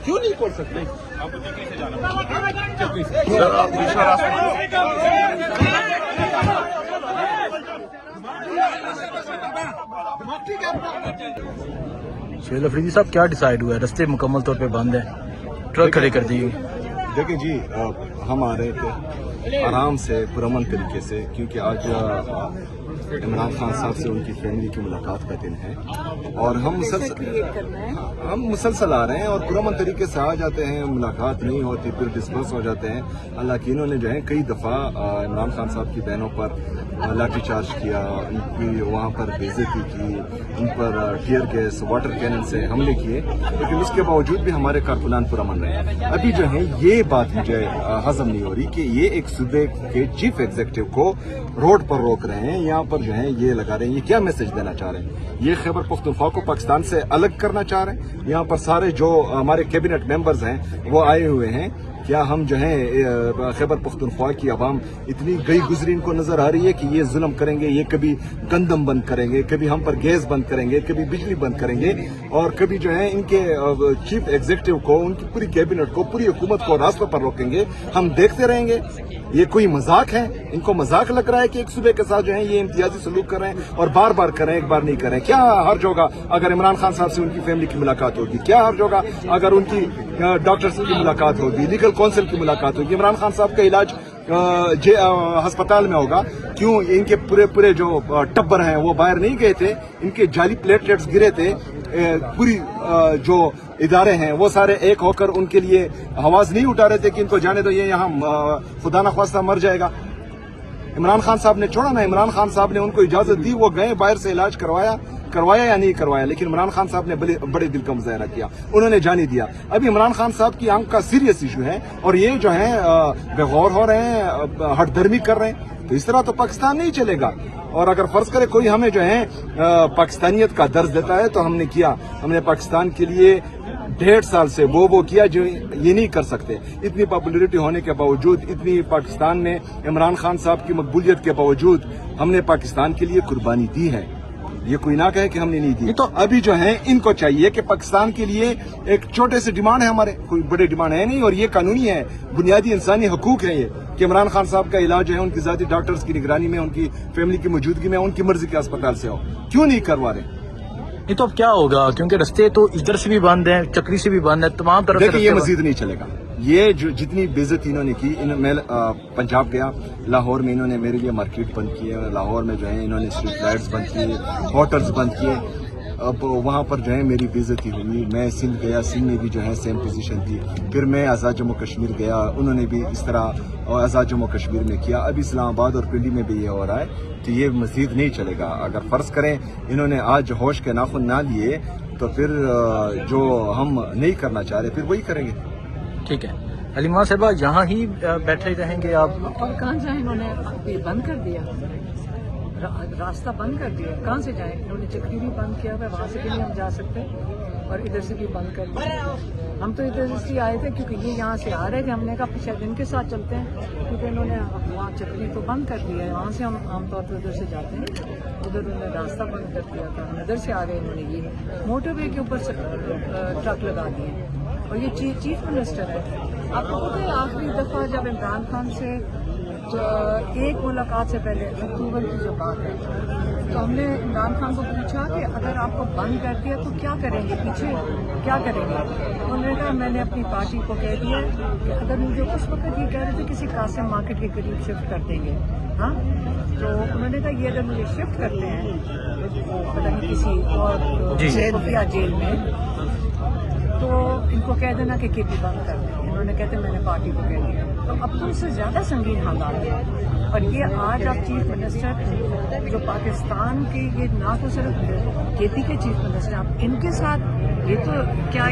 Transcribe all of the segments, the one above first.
کیوں نہیں کھول سکتے؟ سہیل افریدی صاحب کیا ڈیسائیڈ ہوا ہے؟ رستے مکمل طور پہ بند ہیں، ٹرک کھڑے کر دیے. دیکھیں جی، ہم آ رہے تھے آرام سے پرامن طریقے سے، کیونکہ آج عمران خان صاحب سے ان کی فیملی کی ملاقات کا دن ہے، اور ہم مسلسل آ رہے ہیں اور پرامن طریقے سے آ جاتے ہیں. ملاقات نہیں ہوتی پھر ڈسپرس ہو جاتے ہیں. حالانکہ انہوں نے جو ہے کئی دفعہ عمران خان صاحب کی بہنوں پر لاٹھی چارج کیا، ان کی وہاں پر بے عزتی کی، ان پر ٹیئر گیس واٹر کینن سے حملے کیے، لیکن اس کے باوجود بھی ہمارے کارکنان پرامن رہے. ابھی جو ہے یہ بات مجھے ہضم نہیں ہو رہی کہ یہ ایک صوبے کے چیف ایگزیکٹو کو روڈ پر روک رہے ہیں، یہاں پر جو ہے یہ لگا رہے ہیں. یہ کیا میسج دینا چاہ رہے ہیں؟ یہ خیبر پختونخوا کو پاکستان سے الگ کرنا چاہ رہے ہیں. یہاں پر سارے جو ہمارے کیبنٹ ممبرز ہیں وہ آئے ہوئے ہیں. کیا ہم جو ہیں خیبر پختونخوا کی عوام اتنی گئی گزری ان کو نظر آ رہی ہے کہ یہ ظلم کریں گے، یہ کبھی گندم بند کریں گے، کبھی ہم پر گیس بند کریں گے، کبھی بجلی بند کریں گے، اور کبھی جو ہے ان کے چیف ایگزیکٹو کو، ان کی پوری کیبنٹ کو، پوری حکومت کو راستوں پر روکیں گے؟ ہم دیکھتے رہیں گے؟ یہ کوئی مذاق ہے؟ ان کو مذاق لگ رہا ہے کہ ایک صوبے کے ساتھ جو ہے یہ امتیازی سلوک کر رہے ہیں اور بار بار کریں، ایک بار نہیں کریں؟ کیا حرج ہوگا اگر عمران خان صاحب سے ان کی فیملی کی ملاقات ہوگی؟ کیا حرج ہوگا اگر ان کی ڈاکٹر سے کی ملاقات ہوگی، لیگل کونسل کی ملاقات ہوگی؟ عمران خان صاحب کا علاج ہسپتال میں ہوگا. کیوں ان کے پورے جو ٹبر ہیں وہ باہر نہیں گئے تھے؟ ان کے جعلی پلیٹلیٹس گرے تھے. پوری جو ادارے ہیں وہ سارے ایک ہو کر ان کے لیے آواز نہیں اٹھا رہے تھے کہ ان کو جانے دو، یہ یہاں خدا نخواستہ مر جائے گا. عمران خان صاحب نے چھوڑا نا، عمران خان صاحب نے ان کو اجازت دی، وہ گئے باہر سے علاج کروایا یا نہیں کروایا، لیکن عمران خان صاحب نے بڑے دل کا مظاہرہ کیا، انہوں نے جانے دیا. ابھی عمران خان صاحب کی آنکھ کا سیریس ایشو ہے اور یہ جو ہے بے غور ہو رہے ہیں، ہٹ درمی کر رہے ہیں. تو اس طرح تو پاکستان نہیں چلے گا. اور اگر فرض کرے کوئی ہمیں جو ہے پاکستانیت کا درس دیتا ہے تو ہم نے کیا، ہم نے پاکستان کے لیے 1.5 سال سے وہ کیا جو یہ نہیں کر سکتے. اتنی پاپولیرٹی ہونے کے باوجود، اتنی پاکستان میں عمران خان صاحب کی مقبولیت کے باوجود ہم نے پاکستان کے لیے قربانی دی ہے. یہ کوئی نہ کہے کہ ہم نے نہیں دی. تو ابھی جو ہے ان کو چاہیے کہ پاکستان کے لیے ایک چھوٹے سے ڈیمانڈ ہے، ہمارے کوئی بڑے ڈیمانڈ ہے نہیں، اور یہ قانونی ہے، بنیادی انسانی حقوق ہے یہ کہ عمران خان صاحب کا علاج جو ہے ان کی ذاتی ڈاکٹرز کی نگرانی میں، ان کی فیملی کی موجودگی میں، ان کی مرضی کے اسپتال سے ہو. کیوں نہیں کروا رہے؟ یہ تو اب کیا ہوگا؟ کیونکہ رستے تو ادھر سے بھی بند ہیں، چکری سے بھی بند ہے، تمام طرف سے. دیکھیں یہ مزید نہیں چلے گا. یہ جو جتنی بے عزتی انہوں نے کی، میں پنجاب گیا، لاہور میں انہوں نے میرے لیے مارکیٹ بند کی ہے، لاہور میں جو ہے انہوں نے اسٹریٹ لائٹس بند کیے، ہوٹلز بند کیے. اب وہاں پر جو ہے میری بے عزتی ہوئی. میں سندھ گیا، سندھ میں بھی جو ہے سیم پوزیشن تھی. پھر میں آزاد جموں کشمیر گیا، انہوں نے بھی اس طرح آزاد جموں کشمیر میں کیا. ابھی اسلام آباد اور پنڈی میں بھی یہ ہو رہا ہے. تو یہ مزید نہیں چلے گا. اگر فرض کریں انہوں نے آج ہوش کے ناخن نہ لیے تو پھر جو ہم نہیں کرنا چاہ رہے پھر وہی کریں گے. ٹھیک ہے حلیمہ صاحبہ، یہاں ہی بیٹھے رہیں گے آپ؟ اور کہاں جائیں؟ انہوں نے بند کر دیا، راستہ بند کر دیا. کہاں سے جائیں؟ انہوں نے چکری بھی بند کیا ہوا ہے، وہاں سے بھی نہیں ہم جا سکتے، اور ادھر سے بھی بند کر دیا. ہم تو ادھر سے آئے تھے کیونکہ یہ یہاں سے آ رہے تھے. ہم نے کہا شاید ان کے ساتھ چلتے ہیں، کیونکہ انہوں نے وہاں چکری تو بند کر دیا ہے. وہاں سے ہم عام طور پہ ادھر سے جاتے ہیں، ادھر انہوں نے راستہ بند کر دیا تھا. ہم ادھر سے آ گئے، انہوں نے یہ موٹر وے کے اوپر ٹرک لگا دیے. اور یہ چیف منسٹر ہے. آپ کو پتہ ہے آخری دفعہ جب عمران خان سے ایک ملاقات سے پہلے اکتوبر کی جو بات ہے، تو ہم نے عمران خان کو پوچھا کہ اگر آپ کو بند کر دیا تو کیا کریں گے، پیچھے کیا کریں گے؟ انہوں نے کہا میں نے اپنی پارٹی کو کہہ دیا کہ اگر مجھے اس وقت یہ کہہ رہے تھے کسی قاسم مارکیٹ کے قریب شفٹ کر دیں گے. ہاں، تو انہوں نے کہا یہ اگر مجھے شفٹ کرتے ہیں پتہ نہیں کسی اور جیل میں، تو ان کو کہہ دینا کہ کے پی بند کر دیں. انہوں نے کہتے میں نے پارٹی کو کہہ دیا. تو اب تو اس سے زیادہ سنگین حالات ہیں. اور یہ آج آپ چیف منسٹر جو پاکستان کے، یہ نہ تو صرف کے پی کے چیف منسٹر، آپ ان کے ساتھ یہ تو کیا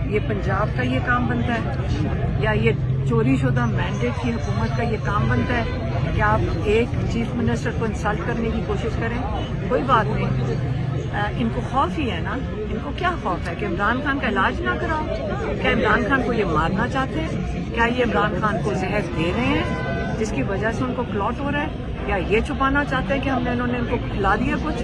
یہ پنجاب کا یہ کام بنتا ہے یا یہ چوری شدہ مینڈیٹ کی حکومت کا یہ کام بنتا ہے کہ آپ ایک چیف منسٹر کو انسلٹ کرنے کی کوشش کریں؟ کوئی بات نہیں. ان کو خوف ہی ہے نا. ان کو کیا خوف ہے کہ عمران خان کا علاج نہ کراؤ؟ کیا عمران خان کو یہ مارنا چاہتے ہیں؟ کیا یہ عمران خان کو زہر دے رہے ہیں جس کی وجہ سے ان کو کلاٹ ہو رہا ہے؟ یا یہ چھپانا چاہتے ہیں کہ انہوں نے ان کو کھلا دیا کچھ؟